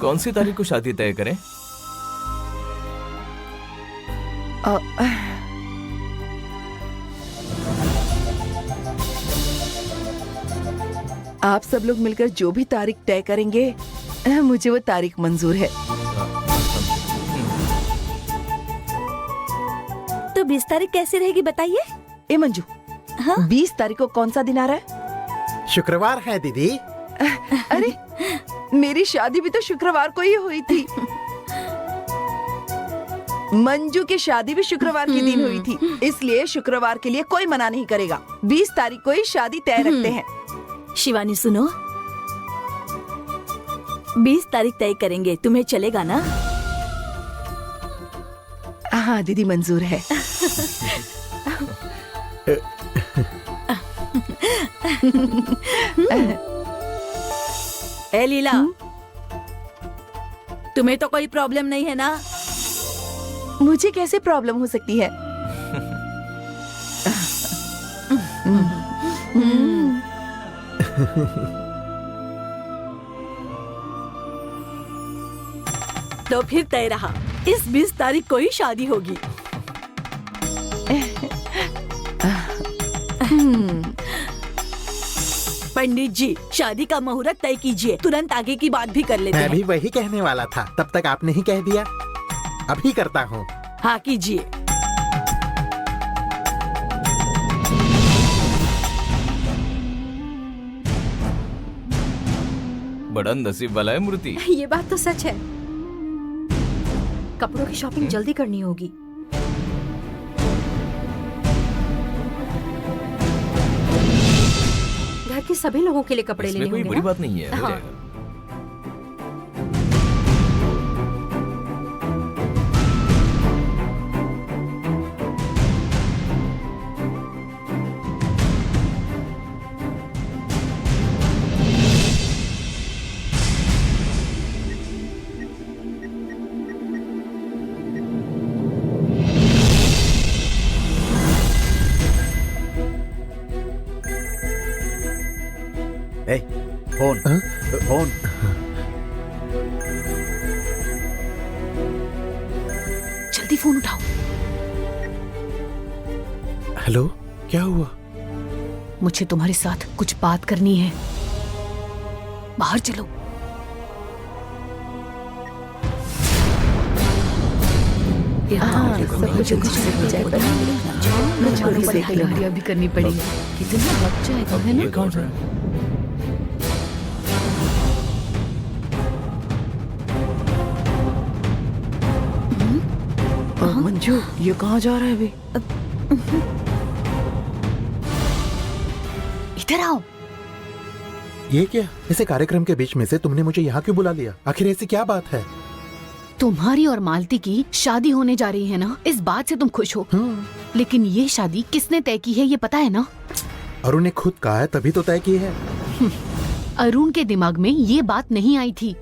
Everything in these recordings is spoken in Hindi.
कौन सी तारीख को शादी तय करें? आप सब लोग मिलकर जो भी तारीख तय करेंगे, मुझे वो तारीख मंजूर है। तो 20 तारीख कैसे रहेगी बताइए? ए मंजू, हाँ? 20 तारीख को कौन सा दिन आ रहा है? शुक्रवार है दीदी। अरे मेरी शादी भी तो शुक्रवार को ही हुई थी। मंजू की शादी भी शुक्रवार के दिन हुई थी, इसलिए शुक्रवार के लिए कोई मना नहीं करेगा। 20 तारीख को ही शादी तय रखते हैं। शिवानी सुनो, 20 तारीख तय करेंगे, तुम्हें चलेगा ना? हाँ दीदी, मंजूर है। ए लीला, तुम्हें तो कोई प्रॉब्लम नहीं है ना? मुझे कैसे प्रॉब्लम हो सकती है? तो फिर तय रहा, इस 20 तारीख को ही शादी होगी। पंडित जी, शादी का मुहूर्त तय कीजिए, तुरंत आगे की बात भी कर लेते मैं हैं। भी वही कहने वाला था, तब तक आपने ही कह दिया। अभी करता हूँ। हाँ कीजिए। बड़ा नसीब वाला है मूर्ति। ये बात तो सच है। कपड़ों की शॉपिंग जल्दी करनी होगी। घर के सभी लोगों के लिए कपड़े लेने इसमें कोई होंगे बड़ी ना? बात नहीं है, हो हाँ। जाएगा। ए, फोन फोन। जल्दी फोन उठाओ। हेलो, क्या हुआ? मुझे तुम्हारे साथ कुछ बात करनी है। बाहर चलो। हाँ, सब कुछ अच्छे से हो जाएगा। तैयारियां भी करनी पड़ेगी। कितना वक्त जाएगा, है ना? ये कौन है? मंजू, ये कहाँ जा रहा है अभी? इधर आओ। ये क्या? ऐसे कार्यक्रम के बीच में से तुमने मुझे यहाँ क्यों बुला लिया? आखिर ऐसी क्या बात है? तुम्हारी और मालती की शादी होने जा रही है ना, इस बात से तुम खुश हो। लेकिन ये शादी किसने तय की है ये पता है ना? अरुण ने खुद कहा है, तभी तो तय की है। अरुण के दिमाग में ये बात नहीं आई थी।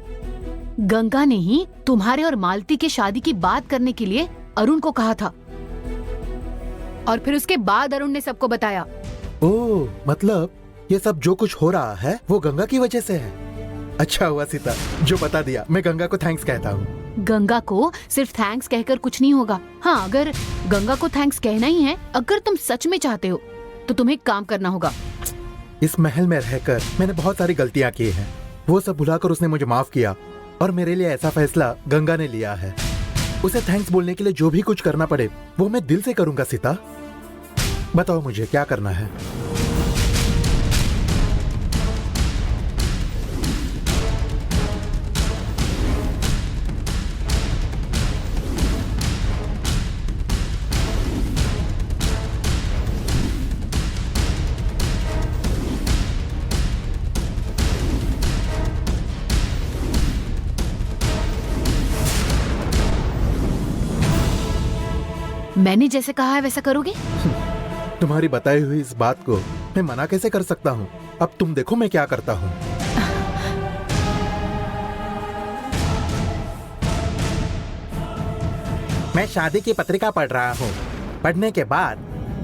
गंगा ने ही तुम्हारे और मालती के शादी की बात करने के लिए अरुण को कहा था, और फिर उसके बाद अरुण ने सबको बताया। ओह, मतलब ये सब जो कुछ हो रहा है वो गंगा की वजह से है। अच्छा हुआ सीता जो बता दिया। मैं गंगा को थैंक्स कहता हूँ। गंगा को सिर्फ थैंक्स कहकर कुछ नहीं होगा। हाँ, अगर गंगा को थैंक्स कहना ही है, अगर तुम सच में चाहते हो तो तुम्हें एक काम करना होगा। इस महल में रहकर मैंने बहुत सारी गलतियाँ की हैं। वो सब भुलाकर उसने मुझे माफ किया, और मेरे लिए ऐसा फैसला गंगा ने लिया है। उसे थैंक्स बोलने के लिए जो भी कुछ करना पड़े वो मैं दिल से करूंगा। सीता, बताओ मुझे क्या करना है? मैंने जैसे कहा है वैसा करोगे? तुम्हारी बताई हुई इस बात को मैं मना कैसे कर सकता हूँ? अब तुम देखो मैं क्या करता हूँ। मैं शादी की पत्रिका पढ़ रहा हूँ। पढ़ने के बाद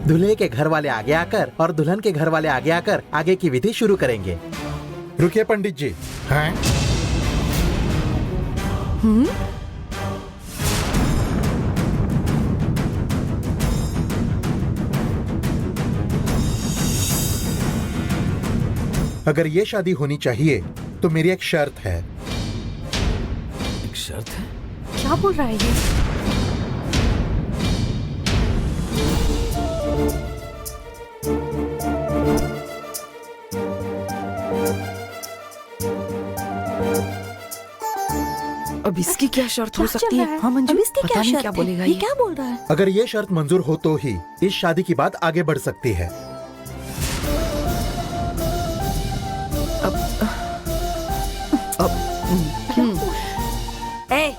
दूल्हे के घर वाले आगे आकर और दुल्हन के घर वाले आगे आकर आगे की विधि शुरू करेंगे। रुकिए पंडित जी। हाँ? अगर ये शादी होनी चाहिए तो मेरी एक शर्त है। एक शर्त है? क्या बोल रहा है ये? अब इसकी क्या शर्त हो क्या सकती चल है? रहा है? हाँ मंजू, अब इसकी पता क्या नहीं शर्त क्या है? बोलेगा ये ये। क्या बोल रहा है? अगर ये शर्त मंजूर हो तो ही इस शादी की बात आगे बढ़ सकती है। ए,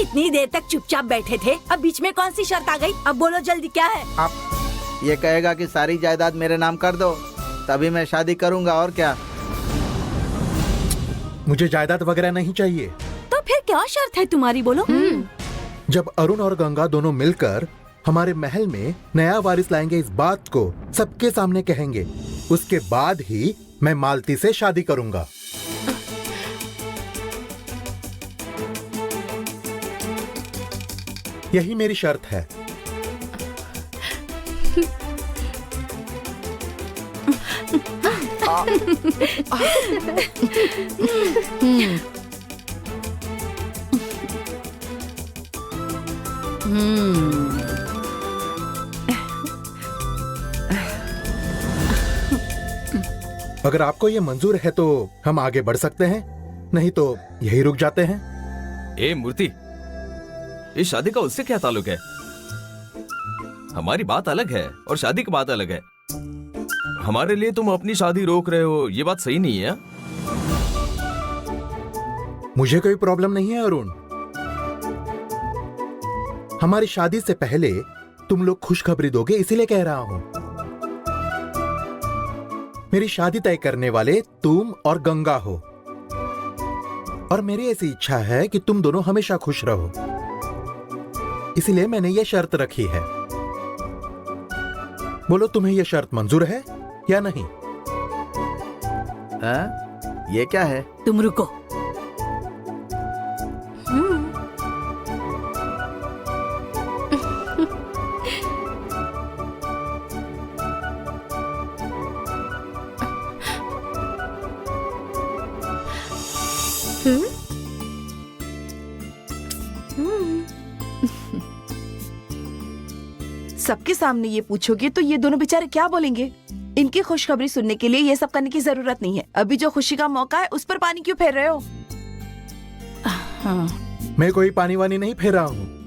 इतनी देर तक चुपचाप बैठे थे, अब बीच में कौन सी शर्त आ गई? अब बोलो जल्दी, क्या है? आप ये कहेगा कि सारी जायदाद मेरे नाम कर दो, तभी मैं शादी करूंगा, और क्या? मुझे जायदाद वगैरह नहीं चाहिए। तो फिर क्या शर्त है तुम्हारी, बोलो? जब अरुण और गंगा दोनों मिलकर हमारे महल में नया वारिस लाएंगे, इस बात को सबके सामने कहेंगे, उसके बाद ही मैं मालती से शादी करूंगा। यही मेरी शर्त है। अगर आपको ये मंजूर है तो हम आगे बढ़ सकते हैं, नहीं तो यही रुक जाते हैं। ए मूर्ति, इस शादी का उससे क्या ताल्लुक है? हमारी बात अलग है और शादी की बात अलग है। हमारे लिए तुम अपनी शादी रोक रहे हो, ये बात सही नहीं है। मुझे कोई प्रॉब्लम नहीं है अरुण। हमारी शादी से पहले तुम लोग खुशखबरी दोगे, इसीलिए कह रहा हूं। मेरी शादी तय करने वाले तुम और गंगा हो, और मेरी ऐसी इच्छा है कि तुम दोनों हमेशा खुश रहो, इसीलिए मैंने ये शर्त रखी है। बोलो, तुम्हें यह शर्त मंजूर है या नहीं? हाँ? ये क्या है? तुम रुको। सबके सामने ये पूछोगे तो ये दोनों बेचारे क्या बोलेंगे? इनकी खुशखबरी सुनने के लिए ये सब करने की जरूरत नहीं है। अभी जो खुशी का मौका है उस पर पानी क्यों फेर रहे हो? मैं कोई पानी वानी नहीं फेर रहा हूं।